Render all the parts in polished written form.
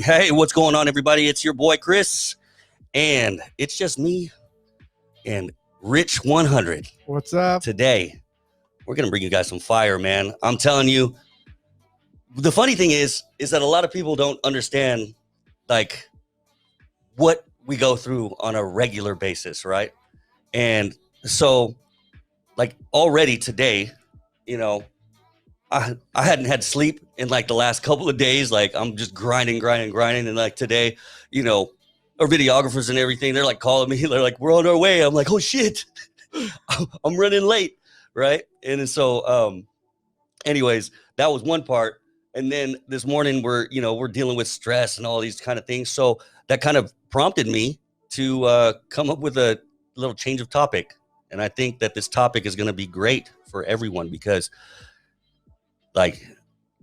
Hey, what's going on, everybody? It's your boy Chris, and it's just me and Rich 100. What's up? Today, we're gonna bring you guys some fire, man. I'm telling you. The funny thing is that a lot of people don't understand, like, what we go through on a regular basis, right? And so, like, already today, you know, I hadn't had sleep in like the last couple of days. Like, I'm just grinding. And like today, our videographers and everything, they're like calling me. They're like, we're on our way. I'm like, oh shit, I'm running late. Right. And so, anyways, that was one part. And then this morning we're dealing with stress and all these kind of things. So that kind of prompted me to come up with a little change of topic. And I think that this topic is going to be great for everyone because, like,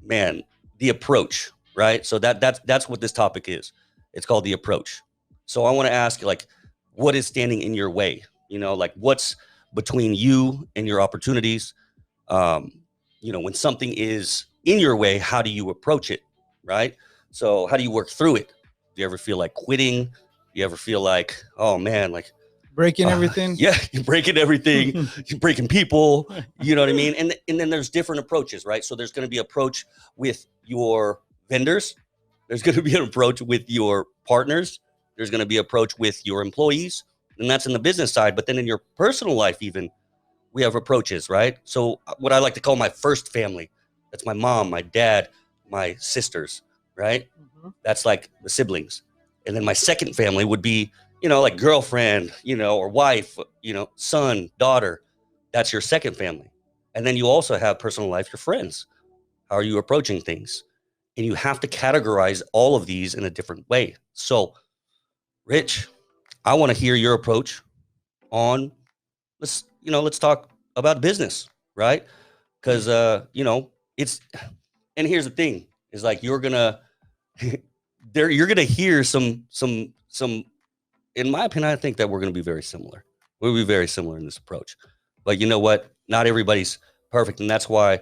man, the approach, right? So that's what this topic is. It's called the approach. So I want to ask, like, what is standing in your way? Like, what's between you and your opportunities? When something is in your way, how do you approach it, right? So how do you work through it? Do you ever feel like quitting? Do you ever feel like, oh man, like breaking everything? Yeah, you're breaking everything. You're breaking people. You know what I mean? And then there's different approaches, right? So there's going to be approach with your vendors. There's going to be an approach with your partners. There's going to be approach with your employees, and that's in the business side. But then in your personal life, even, we have approaches, right? So what I like to call my first family, that's my mom, my dad, my sisters, right? Mm-hmm. That's like the siblings. And then my second family would be, like girlfriend, or wife, son, daughter. That's your second family. And then you also have personal life, your friends. How are you approaching things? And you have to categorize all of these in a different way. So, Rich, I want to hear your approach on, let's talk about business, right? Because, it's, and here's the thing, is like, you're going to hear some, in my opinion, I think that we're going to be very similar. We'll be very similar in this approach. But you know what? Not everybody's perfect. And that's why,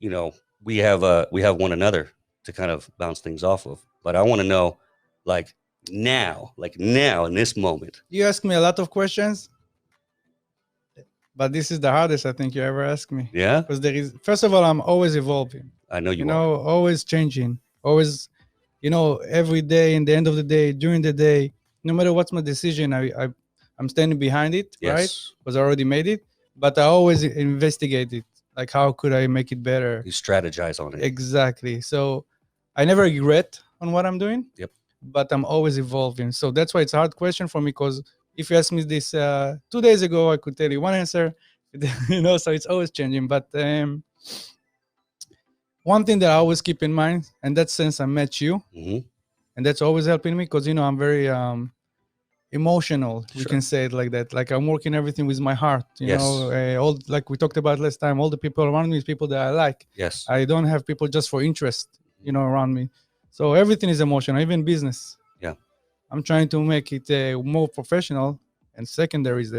we have one another to kind of bounce things off of. But I want to know, like now in this moment. You ask me a lot of questions, but this is the hardest I think you ever asked me. Yeah. Because first of all, I'm always evolving. I know you are. Always changing. Always, every day, in the end of the day, during the day, no matter what's my decision, I'm standing behind it, yes. Right? Because I already made it, but I always investigate it. Like, how could I make it better? You strategize on it. Exactly. So I never regret on what I'm doing. Yep. But I'm always evolving. So that's why it's a hard question for me, because if you asked me this 2 days ago, I could tell you one answer, so it's always changing. But one thing that I always keep in mind, and that's since I met you, mm-hmm. and that's always helping me, because, I'm very emotional. Sure. We can say it like that. Like, I'm working everything with my heart, yes. All, like we talked about last time, all the people around me is people that I like. Yes. I don't have people just for interest, around me. So everything is emotional, even business. Yeah. I'm trying to make it more professional, and secondary is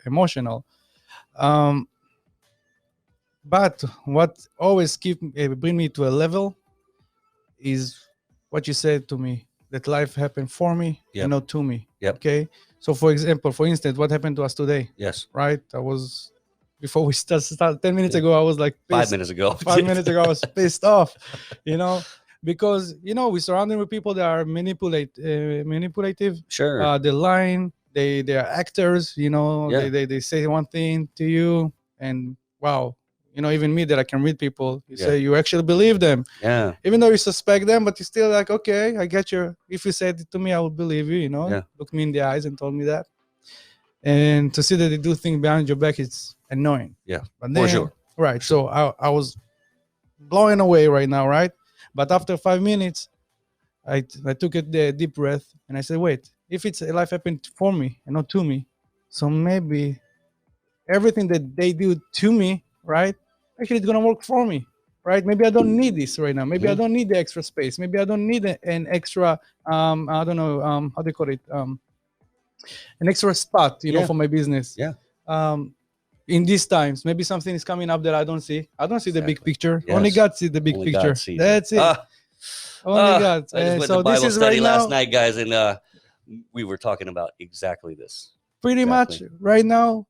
emotional. But what always bring me to a level is what you said to me, that life happened for me, yep. and not to me. Yep. Okay. So for instance, what happened to us today? Yes. Right. Before we start 10 minutes ago, I was like pissed. 5 minutes ago. 5 minutes ago, I was pissed off, because, we're surrounded with people that are manipulative. Sure. They're lying. They are actors, yeah. They say one thing to you, and wow, even me, that I can read people, you say you actually believe them. Yeah. Even though you suspect them, but you're still like, okay, I get you. If you said it to me, I would believe you, Yeah. Look me in the eyes and told me that. And to see that they do things behind your back, it's annoying. Yeah, but then, for sure. Right. So I was blowing away right now, right? But after 5 minutes, I took a deep breath, and I said, wait, if it's a life happened for me and not to me, so maybe everything that they do to me, right, actually it's going to work for me, right? Maybe I don't need this right now. Maybe I don't need the extra space. Maybe I don't need an extra, I don't know, how they call it, an extra spot, for my business. Yeah. In these times, maybe something is coming up that I don't see. I don't see the big picture. Yes. Only God sees the big picture. That's it. Only God. I just went So to this Bible is study right last now, night, guys, and we were talking about exactly this. pretty much Exactly. right now,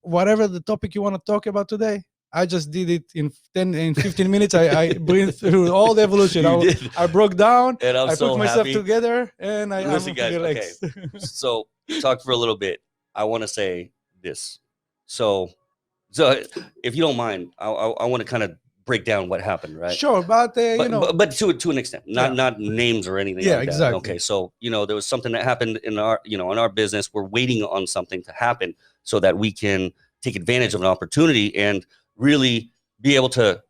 whatever the topic you want to talk about today, I just did it in 10 in 15 minutes. I breathed through all the evolution. You did. I broke down, And I'm I so put myself happy. together, and Listen, I'm guys, okay. relaxed. So talk for a little bit. I want to say this. So if you don't mind, I want to kind of break down what happened, right? Sure, but But to an extent, Yeah. not names or anything Yeah, like that. exactly. Okay, so there was something that happened in our business. We're waiting on something to happen so that we can take advantage of an opportunity and really be able to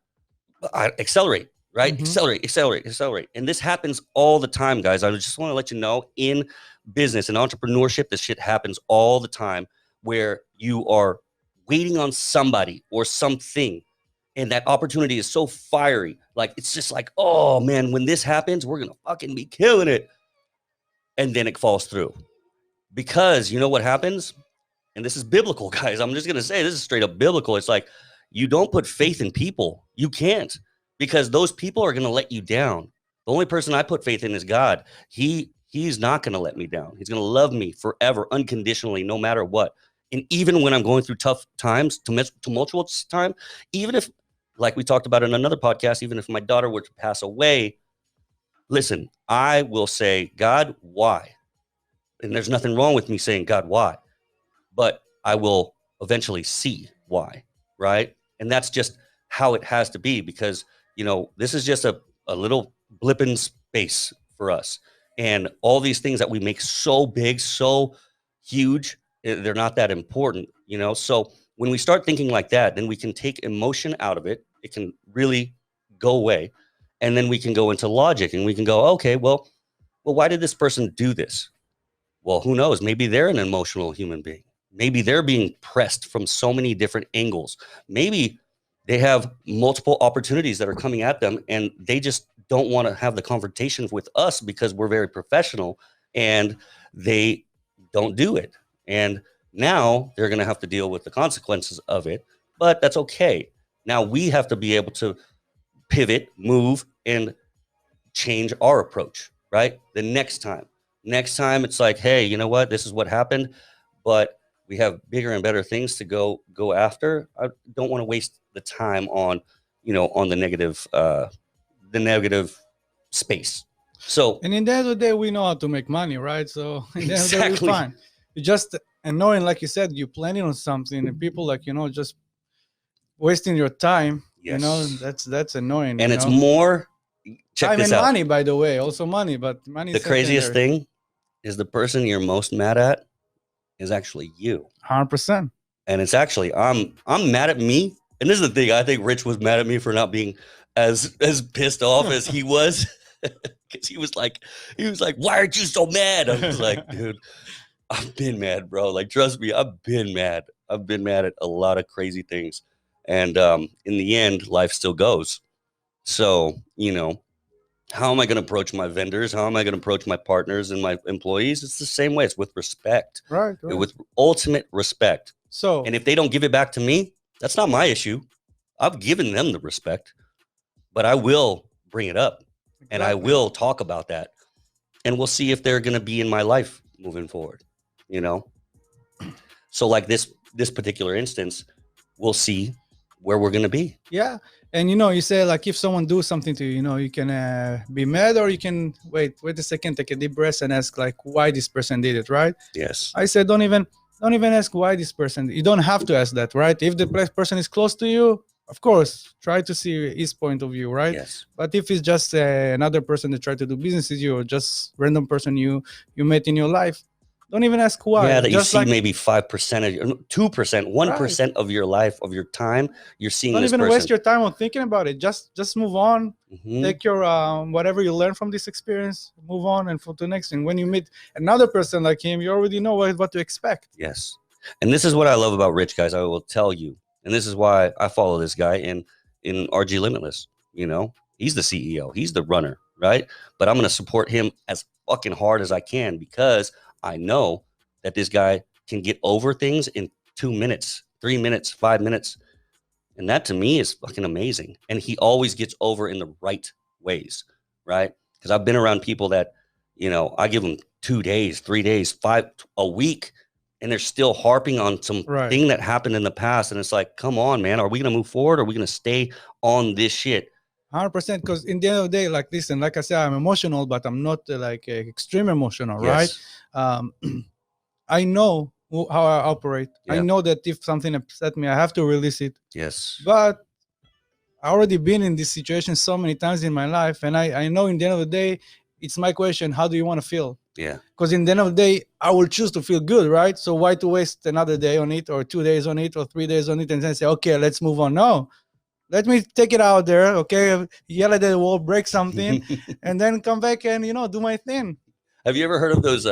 accelerate, right? Mhm. Accelerate. And this happens all the time, guys. I just want to let you know, in business and entrepreneurship, this shit happens all the time, where you are waiting on somebody or something, and that opportunity is so fiery. Like, it's just like, oh man, when this happens, we're gonna fucking be killing it. And then it falls through. Because you know what happens? And this is biblical, guys. I'm just gonna say this is straight up biblical. It's like, you don't put faith in people. You can't, because those people are gonna let you down. The only person I put faith in is God. He's not gonna let me down. He's gonna love me forever, unconditionally, no matter what. And even when I'm going through tough times, tumultuous time, even if, like we talked about in another podcast, even if my daughter were to pass away, listen, I will say, God, why? And there's nothing wrong with me saying, God, why? But I will eventually see why, right? And that's just how it has to be, because this is just a little blip in space for us, and all these things that we make so big, so huge, they're not that important. So when we start thinking like that, then we can take emotion out of it. It can really go away, and then we can go into logic, and we can go, okay, well, why did this person do this? Well, who knows? Maybe they're an emotional human being. Maybe they're being pressed from so many different angles. Maybe they have multiple opportunities that are coming at them, and they just don't want to have the confrontations with us because we're very professional, and they don't do it. And now they're going to have to deal with the consequences of it, but that's okay. Now we have to be able to pivot, move, and change our approach, right? The next time it's like, hey, you know what? This is what happened, but we have bigger and better things to go after. I don't want to waste the time on the negative space. So And in the end of the day, we know how to make money, right? So in the end of the day, we're exactly. fine. You just, and knowing, like you said, you're planning on something, and people just wasting your time. Yes. That's annoying. And it's more, check Time this and out. money, by the way, also money, but money The is craziest secondary. thing is the person you're most mad at is actually you. 100%. And it's actually, I'm mad at me. And this is the thing. I think Rich was mad at me for not being as pissed off as he was. Because he was like, why aren't you so mad? I was like, dude, I've been mad, bro. Like, trust me, I've been mad. I've been mad at a lot of crazy things. And in the end, life still goes. So, how am I going to approach my vendors? How am I going to approach my partners and my employees? It's the same way. It's with respect. Right. With ultimate respect. So, And if they don't give it back to me, that's not my issue. I've given them the respect, but I will bring it up, and I will talk about that, and we'll see if they're going to be in my life moving forward. So like this particular instance, we'll see where we're going to be. Yeah. And you say, like, if someone do something to you, you can be mad, or you can wait a second, take a deep breath, and ask, like, why this person did it, right? Yes. I said, don't even ask why this person. You don't have to ask that, right? If the person is close to you, of course, try to see his point of view, right? Yes. But if it's just another person that tried to do business with you, or just random person you met in your life, don't even ask why. Yeah, that just you see maybe 5% of 2%, 1% Right. of your life, of your time, you're seeing Don't this even person. waste your time on thinking about it. Just move on. Mhm. Take your whatever you learn from this experience, move on, and for the next thing. When you meet another person like him, you already know what to expect. Yes. And this is what I love about Rich, guys. I will tell you. And this is why I follow this guy in RG Limitless. He's the CEO. He's the runner, right? But I'm going to support him as fucking hard as I can, because I know that this guy can get over things in 2 minutes, 3 minutes, 5 minutes. And that to me is fucking amazing. And he always gets over in the right ways, right? Because I've been around people that, you know, I give them 2 days, 3 days, a week, and they're still harping on some Right. thing that happened in the past. And it's like, come on, man, are we going to move forward? Or are we going to stay on this shit? 100%. Because in the end of the day, like, listen, like I said, I'm emotional, but I'm not like extreme emotional, right? I know how I operate. I Yeah. know that if something upset me, I have to release it. Yes. But I already been in this situation so many times in my life, and I know in the end of the day, it's my question: how do you want to feel? Yeah. Because in the end of the day, I will choose to feel good, right? So why to waste another day on it, or 2 days on it, or 3 days on it, and then say, okay, let's move on? No, let me take it out there, okay? Yell at the wall, break something, and then come back and do my thing. Have you ever heard of those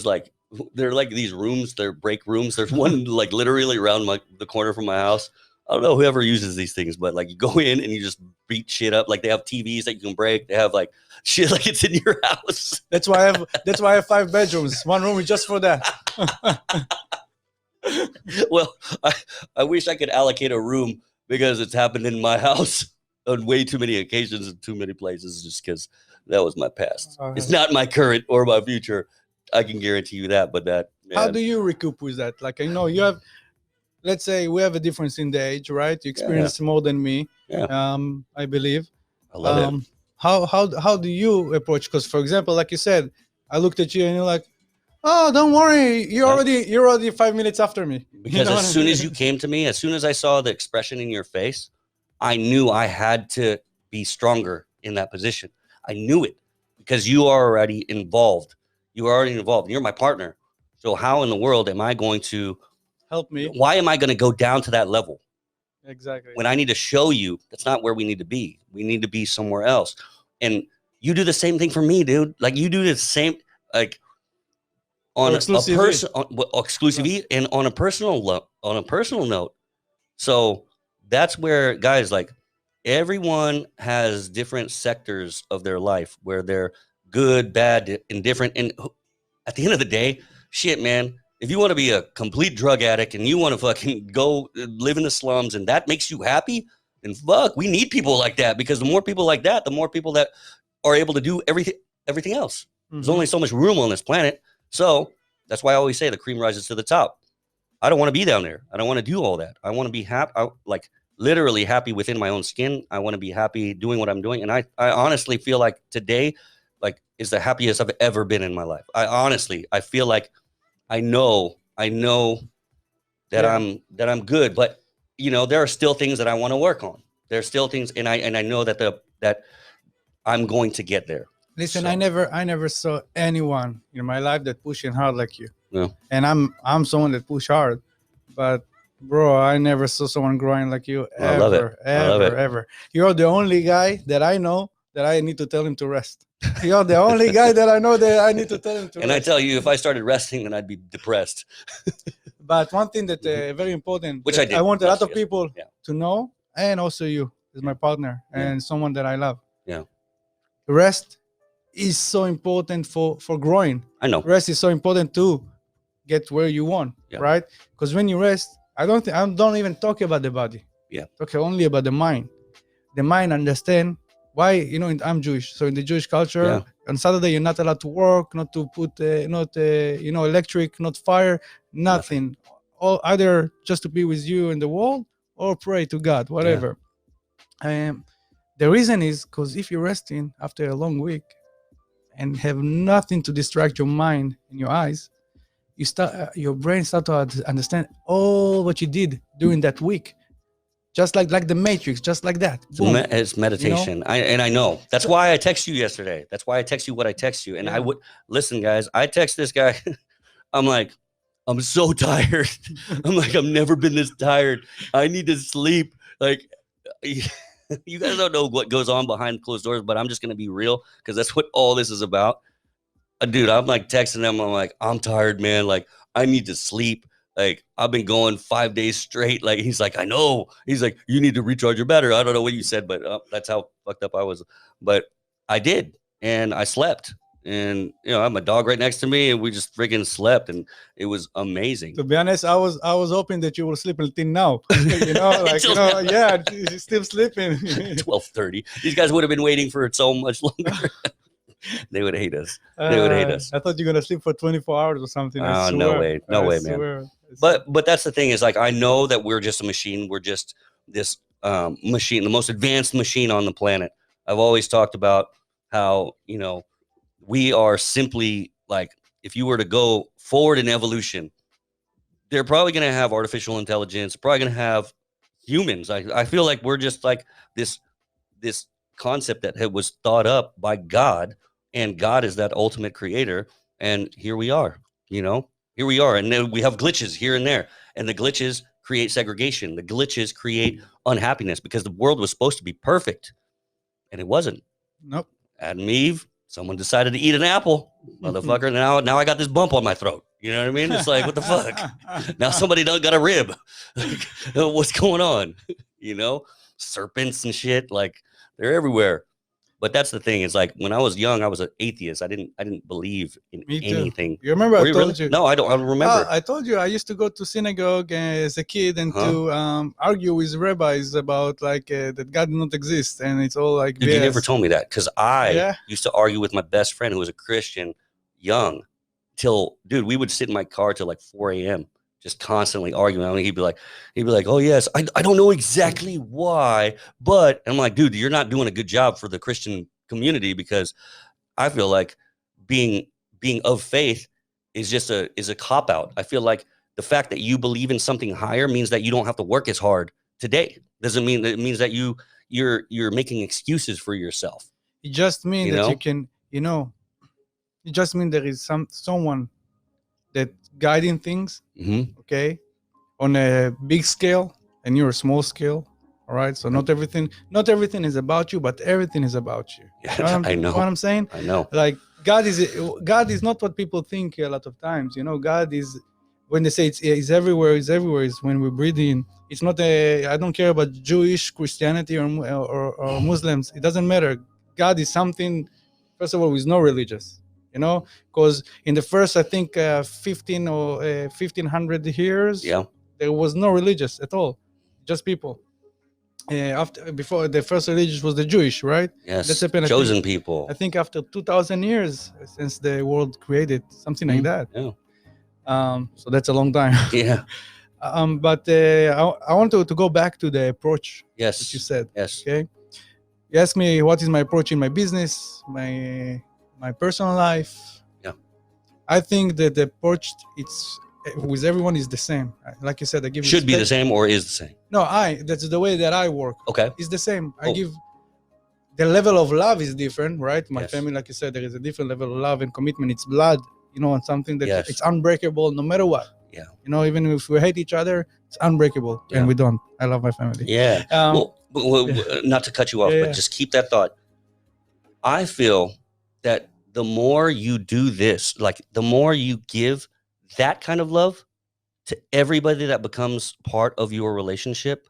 like, they're like these rooms, they're break rooms. There's one like literally around the corner from my house. I don't know whoever uses these things, but like you go in and you just beat shit up. Like they have TVs that you can break. They have like shit like it's in your house. That's why I have 5 bedrooms. One room is just for that. Well, I wish I could allocate a room because it's happened in my house on way too many occasions in too many places, just because that was my past. It's not my current or my future. I can guarantee you that. But that, man. How do you recoup with that? Like, you have, let's say we have a difference in the age, right? You experience more than me. Yeah. I believe. I love it. How do you approach? Because, for example, like you said, I looked at you and you're like, oh, don't worry, you're already 5 minutes after me. Because as soon as you came to me, as soon as I saw the expression in your face, I knew I had to be stronger in that position. I knew it because you are already involved. You are already involved. You're my partner. So how in the world am I going to help me? Why am I going to go down to that level? Exactly. When I need to show you that's not where we need to be. We need to be somewhere else. And you do the same thing for me, dude. Like you do the same, like on a person, Exclusi-V, and on a personal note. So that's where, guys, like everyone has different sectors of their life where they're good, bad, indifferent. And at the end of the day, shit, man, if you want to be a complete drug addict and you want to fucking go live in the slums and that makes you happy, then fuck, we need people like that, because the more people like that, the more people that are able to do everything else. There's only so much room on this planet. So that's why I always say the cream rises to the top. I don't want to be down there. I don't want to do all that. I want to be happy, like literally happy within my own skin. I want to be happy doing what I'm doing. And I honestly feel like today, like, is the happiest I've ever been in my life. I feel like I know that I'm good, but there are still things that I want to work on. There's still things, and I know that I'm going to get there. Listen, so. I never saw anyone in my life that pushing hard like you. Yeah. And I'm someone that push hard, but bro, I never saw someone growing like you ever. I love it. Ever. You're the only guy that I know that I need to tell him to rest. You're the only guy that I know that I need to tell him to rest. And I tell you, if I started resting, then I'd be depressed. But one thing that very important, which I want a lot of people to know, and also you as my partner and someone that I love. Yeah. Rest is so important for growing. I know. Rest is so important to get where you want, right? Because when you rest, I don't even talk about the body. Yeah. Talk only about the mind. The mind understand why, I'm Jewish. So in the Jewish culture, on Saturday, you're not allowed to work, not to put, electric, not fire, nothing. Or either just to be with you in the world or pray to God, whatever. Yeah. The reason is because if you're resting after a long week and have nothing to distract your mind and your eyes, your brain start to understand all what you did during that week. Just like the Matrix, just like that. It's meditation. I know. That's why I text you yesterday. That's why I text you what I text you. And I would listen, guys. I text this guy. I'm like, I'm so tired. I'm like, I've never been this tired. I need to sleep. Like, you guys don't know what goes on behind closed doors, but I'm just gonna be real because that's what all this is about. Dude, I'm like texting them. I'm like, I'm tired, man. Like, I need to sleep. Like, I've been going 5 days straight. Like, he's like, I know. He's like, you need to recharge your battery. I don't know what you said, but that's how fucked up I was. But I did, and I slept. and you know, I have my dog right next to me, and we just freaking slept, and it was amazing. To be honest, I was hoping that you will sleep until now. You know, like you know, yeah, you're still sleeping. 12:30. These guys would have been waiting for it so much longer. They would hate us. They would hate us. I thought you're gonna sleep for 24 hours or something. I swear. No way, no way, man. Swear. But that's the thing is, like, I know that we're just a machine. We're just this machine, the most advanced machine on the planet. I've always talked about how, you know, we are simply like, if you were to go forward in evolution, they're probably going to have artificial intelligence, probably going to have humans. I feel like we're just like this concept that was thought up by God, and God is that ultimate creator. And here we are, you know, here we are. And then we have glitches here and there, and the glitches create segregation. The glitches create unhappiness because the world was supposed to be perfect, and it wasn't. Nope. Adam and Eve, someone decided to eat an apple, motherfucker. Now I got this bump on my throat. You know what I mean? It's like, what the fuck? Now somebody done got a rib. Like, what's going on? You know, serpents and shit, like, they're everywhere. But that's the thing, is like, when I was young, I was an atheist. I didn't believe in anything. You remember I told you? No, I don't remember. I told you I used to go to synagogue as a kid and to argue with rabbis about like that God did not exist, and it's all like. Dude, you never told me that, because I used to argue with my best friend who was a Christian, young, till, dude, we would sit in my car till like 4 a.m. just constantly arguing. I mean, he'd be like, oh yes, I don't know exactly why, but I'm like, dude, you're not doing a good job for the Christian community, because I feel like being of faith is just a cop out. I feel like the fact that you believe in something higher means that you don't have to work as hard today. Doesn't mean that it means that you're making excuses for yourself. It just means that you can, you know, it just means there is someone that guiding things, okay, on a big scale, and you're a small scale. All right. So not everything is about you, but everything is about you. Yeah, I know what I'm saying. I know. Like God is not what people think a lot of times. You know, God is, when they say it's everywhere, is when we breathe in. It's not I don't care about Jewish, Christianity, or Muslims. It doesn't matter. God is something. First of all, is not religious. You know, because in the first, I think, 15 or 1500 years, there was no religious at all, just people. Before the first religion was the Jewish, right? Yes, that's happened, chosen people. I think after 2,000 years since the world created, something like that. Yeah. So that's a long time. Yeah. But I want to go back to the approach. Yes. That you said. Yes. Okay. You asked me what is my approach in my business, my personal life. Yeah. I think that the approach with everyone is the same. Like you said, I give should be the same or is the same. No, that's the way that I work. Okay. It's the same. I give the level of love is different, right? My family, like you said, there is a different level of love and commitment. It's blood, you know, and something that it's unbreakable no matter what. Yeah. You know, even if we hate each other, it's unbreakable, and we don't. I love my family. Yeah. Not to cut you off, but just keep that thought. I feel that the more you do this, like the more you give that kind of love to everybody that becomes part of your relationship,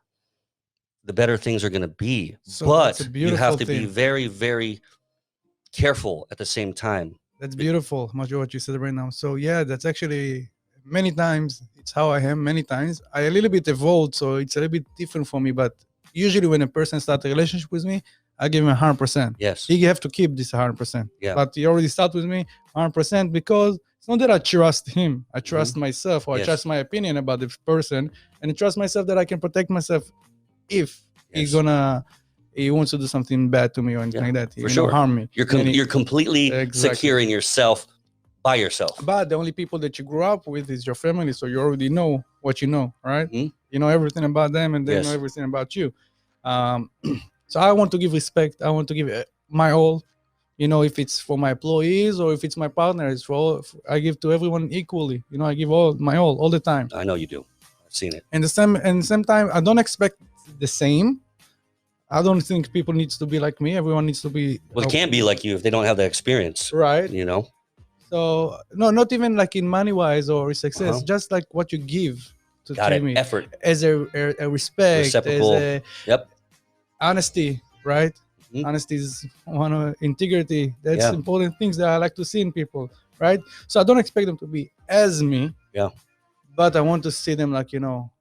the better things are going to be. So but you have to be very, very careful at the same time. That's beautiful, much of what you said right now. So yeah, that's actually many times it's how I am. Many times I a little bit evolved, so it's a little bit different for me. But usually when a person starts a relationship with me, I give him 100%. Yes. You have to keep this 100%. Yeah. But he already start with me 100% because it's not that I trust him. I trust myself, or I trust my opinion about the person, and I trust myself that I can protect myself if he wants to do something bad to me or anything like that. He will harm me. You're completely secure in yourself by yourself. But the only people that you grew up with is your family, so you already know what you know, right? You know everything about them, and they know everything about you. So I want to give respect. I want to give my all. You know, if it's for my employees or if it's my partners, I give to everyone equally. You know, I give my all the time. I know you do. I've seen it. And the same time, I don't expect the same. I don't think people needs to be like me. Everyone needs to be. Well, it can't be like you if they don't have the experience, right? You know. So no, not even like in money wise or success. Just like what you give to me. Effort as a respect, reciprocal. as a honesty, right? Mhm. Honesty is one of integrity. That's Yeah. important things that I like to see in people, right? So I don't expect them to be as me. Yeah. But I want to see them like, you know,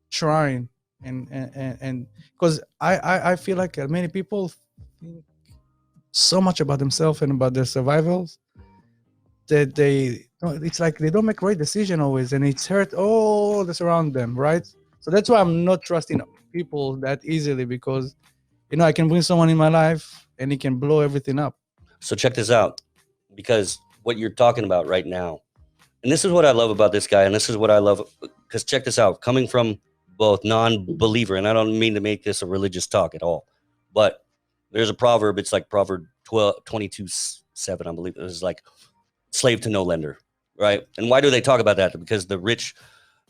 trying and because I feel like many people think so much about themselves and about their survivals that it's like they don't make right decision always, and it's hurt all that's around them, right? So that's why I'm not trusting people that easily, because you know I can bring someone in my life and he can blow everything up. So check this out, because what you're talking about right now, and this is what I love about this guy, and this is what I love, because check this out, coming from both non-believer, and I don't mean to make this a religious talk at all, but there's a proverb, it's like Proverb 22:7, I believe. It's like slave to no lender, right? And why do they talk about that? Because the rich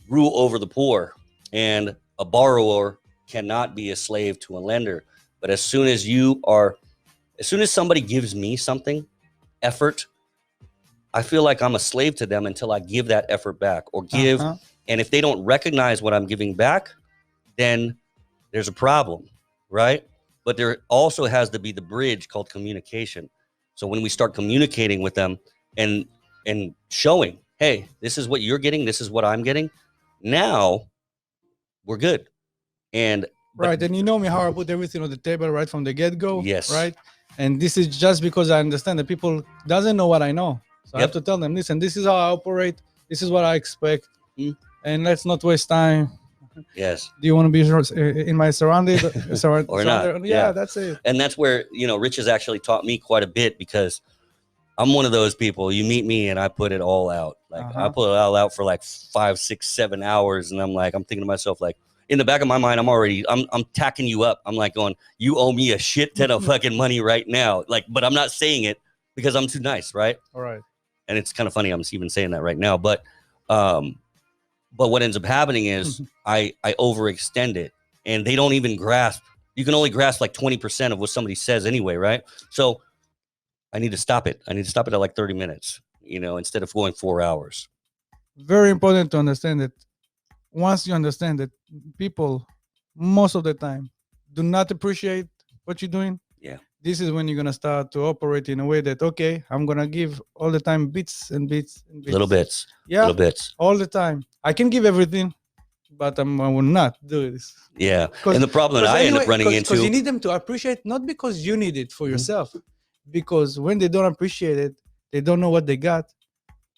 rule over the poor, and a borrower cannot be a slave to a lender. But as soon as somebody gives me something, effort, I feel like I'm a slave to them until I give that effort back or give. And if they don't recognize what I'm giving back, then there's a problem, right? But there also has to be the bridge called communication. So when we start communicating with them and showing, hey, this is what you're getting, this is what I'm getting, now we're good. And right, and you know me, how I put everything on the table right from the get-go. Yes. Right. And this is just because I understand that people doesn't know what I know. So I have to tell them this, and this is how I operate. This is what I expect. And let's not waste time. Yes. Do you want to be in my surrounded or not? Yeah, that's it. And that's where, you know, Rich has actually taught me quite a bit, because I'm one of those people, you meet me and I put it all out. Like I put it all out for like 5, 6, 7 hours. And I'm thinking to myself, like, in the back of my mind, I'm tacking you up. I'm like going, you owe me a shit ton of fucking money right now. Like, but I'm not saying it because I'm too nice. Right. All right. And it's kind of funny, I'm even saying that right now, but what ends up happening is I overextend it, and they don't even grasp. You can only grasp like 20% of what somebody says anyway, right? So I need to stop it. I need to stop it at like 30 minutes, you know, instead of going 4 hours. Very important to understand that once you understand that people, most of the time, do not appreciate what you're doing. Yeah. This is when you're going to start to operate in a way that, okay, I'm going to give all the time bits and bits and bits. Little bits. Yeah. Little bits. All the time. I can give everything, but I will not do this. Yeah. And the problem that I end up running into. Because you need them to appreciate, not because you need it for yourself, because when they don't appreciate it, they don't know what they got.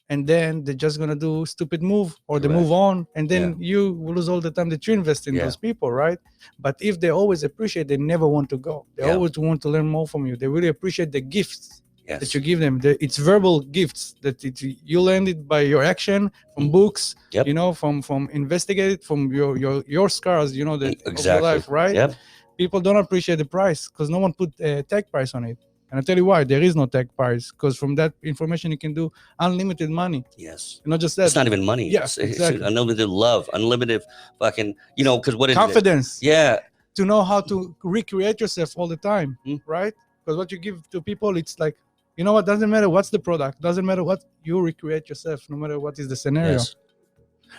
And then they're just going to do stupid move, or they move on. And then you will lose all the time that you invest in those people, right? But if they always appreciate, they never want to go. They always want to learn more from you. They really appreciate the gifts that you give them. It's verbal gifts that you learned it by your action, from books, you know, from investigated, from your scars, you know, of your life, right? Yep. People don't appreciate the price because no one put a tag price on it. And I tell you why, there is no tag price, because from that information you can do unlimited money. Yes. And not just that. It's not even money. Yes, exactly. It's unlimited love, unlimited fucking, you know, because what is confidence. Yeah. To know how to recreate yourself all the time, right? Because what you give to people, it's like, you know what, doesn't matter what's the product, doesn't matter what, you recreate yourself, no matter what is the scenario. Yes.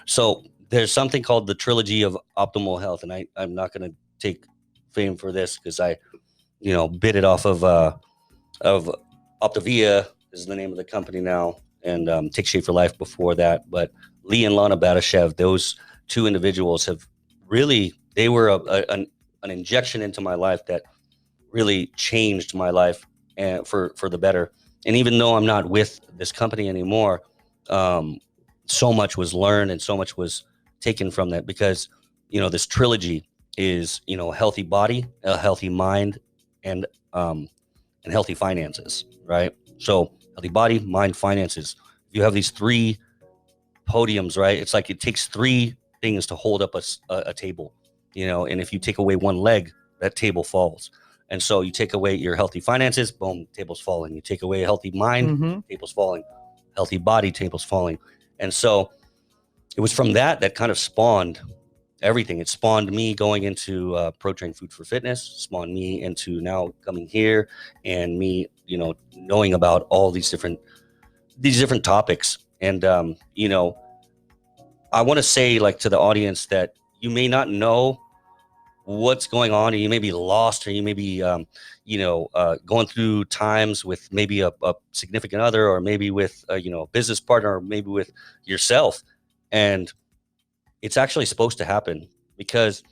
So there's something called the trilogy of optimal health. And I'm not going to take fame for this because I, you know, bit it off of Optavia is the name of the company now, and Take Shape for Life before that. But Lee and Lana Batashev, those two individuals have really, they were an injection into my life that really changed my life and for the better. And even though I'm not with this company anymore, so much was learned and so much was taken from that, because, you know, this trilogy is, you know, a healthy body, a healthy mind, and healthy finances, right? So healthy body, mind, finances. You have these three podiums, right? It's like it takes three things to hold up a table, you know, and if you take away one leg, that table falls. And so you take away your healthy finances, boom, table's falling. You take away a healthy mind, table's falling. Healthy body, table's falling. And so it was from that kind of spawned everything. It spawned me going into Pro-Train Food for Fitness, spawned me into now coming here, and me, you know, knowing about all these different topics. And you know, I want to say, like, to the audience, that you may not know what's going on, or you may be lost, or you may be, going through times with maybe a significant other, or maybe with, a business partner, or maybe with yourself. And it's actually supposed to happen, because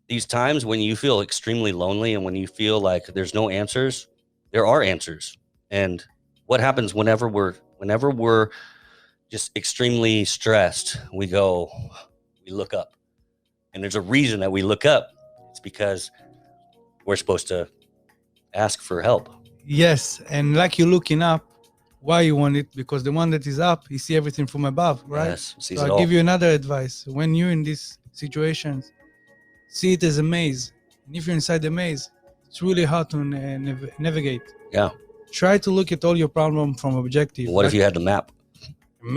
these times when you feel extremely lonely and when you feel like there's no answers, there are answers. And what happens whenever we're just extremely stressed, we look up. And there's a reason that we look up. It's because we're supposed to ask for help. Yes, and like you're looking up, why you want it? Because the one that is up, he see everything from above, right? Yes, sees So it I'll all. give you another advice. When you're in these situations, see it as a maze. And if you're inside the maze, it's really hard to navigate. Yeah. Try to look at all your problem from objective. What if you had the map?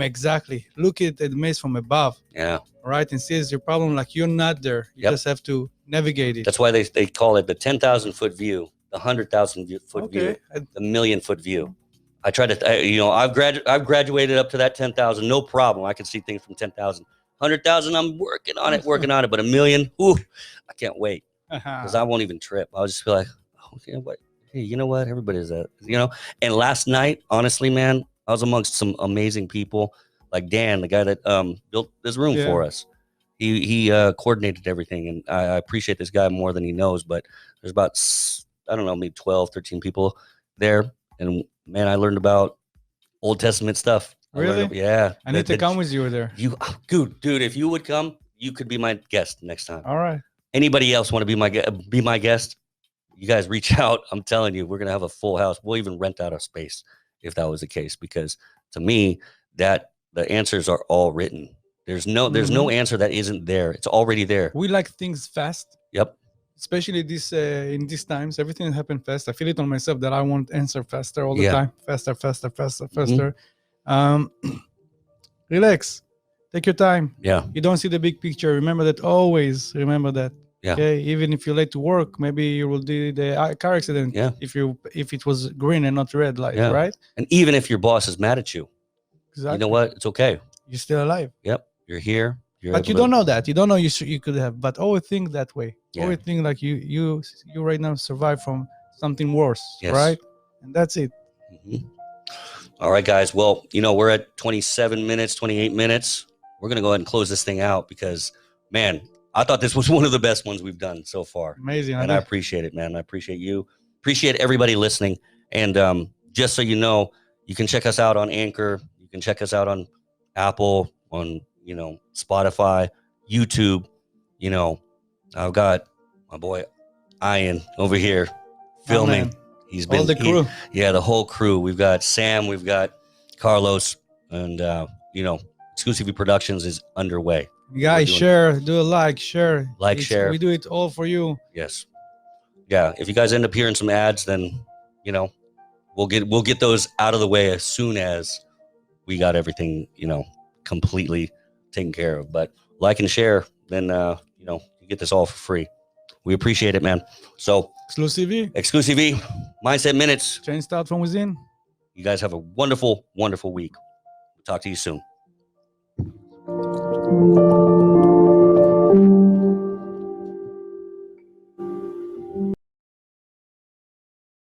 Exactly. Look at the maze from above. Yeah. Right, and see your problem like you're not there. You just have to navigate it. That's why they call it the 10,000 foot view, the 100,000 foot view, the million foot view. I try to, I've graduated up to that 10,000, no problem. I can see things from 10,000, 100,000. I'm working on it, but a million, I can't wait, because I won't even trip. I'll just feel like, okay, what? Hey, you know what? Everybody is that, And last night, honestly, man, I was amongst some amazing people. Like Dan, the guy that built this room for us. He coordinated everything, and I appreciate this guy more than he knows. But there's about, I don't know, maybe 12, 13 people there. And man, I learned about Old Testament stuff. Really? Yeah. I need to come with you there. Dude, if you would come, you could be my guest next time. All right. Anybody else want to be my guest? You guys reach out. I'm telling you, we're going to have a full house. We'll even rent out a space if that was the case, because to me, the answers are all written. There's no answer that isn't there. It's already there. We like things fast. Yep. Especially in these times, everything happens fast. I feel it on myself that I want answer faster all the time. Faster. Relax. Take your time. Yeah. You don't see the big picture. Remember that. Always remember that. Yeah. Okay. Even if you're late to work, maybe you will do the car accident. Yeah. If it was green and not red light, right? And even if your boss is mad at you, you know what? It's okay. You're still alive. Yep. You're here. But you don't know that. You don't know you could have. But always think that way. Yeah. Always think like you right now survive from something worse, yes. right? And that's it. Mm-hmm. All right, guys. Well, we're at 27 minutes, 28 minutes. We're going to go ahead and close this thing out because, man, I thought this was one of the best ones we've done so far. Amazing. And I appreciate it, man. I appreciate you. Appreciate everybody listening. And just so you know, you can check us out on Anchor. You can check us out on Apple, on, Spotify, YouTube. I've got my boy Ian over here filming. He's been all the crew. The whole crew. We've got Sam, we've got Carlos, and Exclusi-V Productions is underway. Guys, share, do a share. Share. We do it all for you. Yes. Yeah. If you guys end up hearing some ads, then we'll get those out of the way as soon as we got everything, completely taken care of. But like and share, then you get this all for free. We appreciate it, man. So Exclusi-V, Mindset Minutes. Change start from within. You guys have a wonderful, wonderful week. Talk to you soon.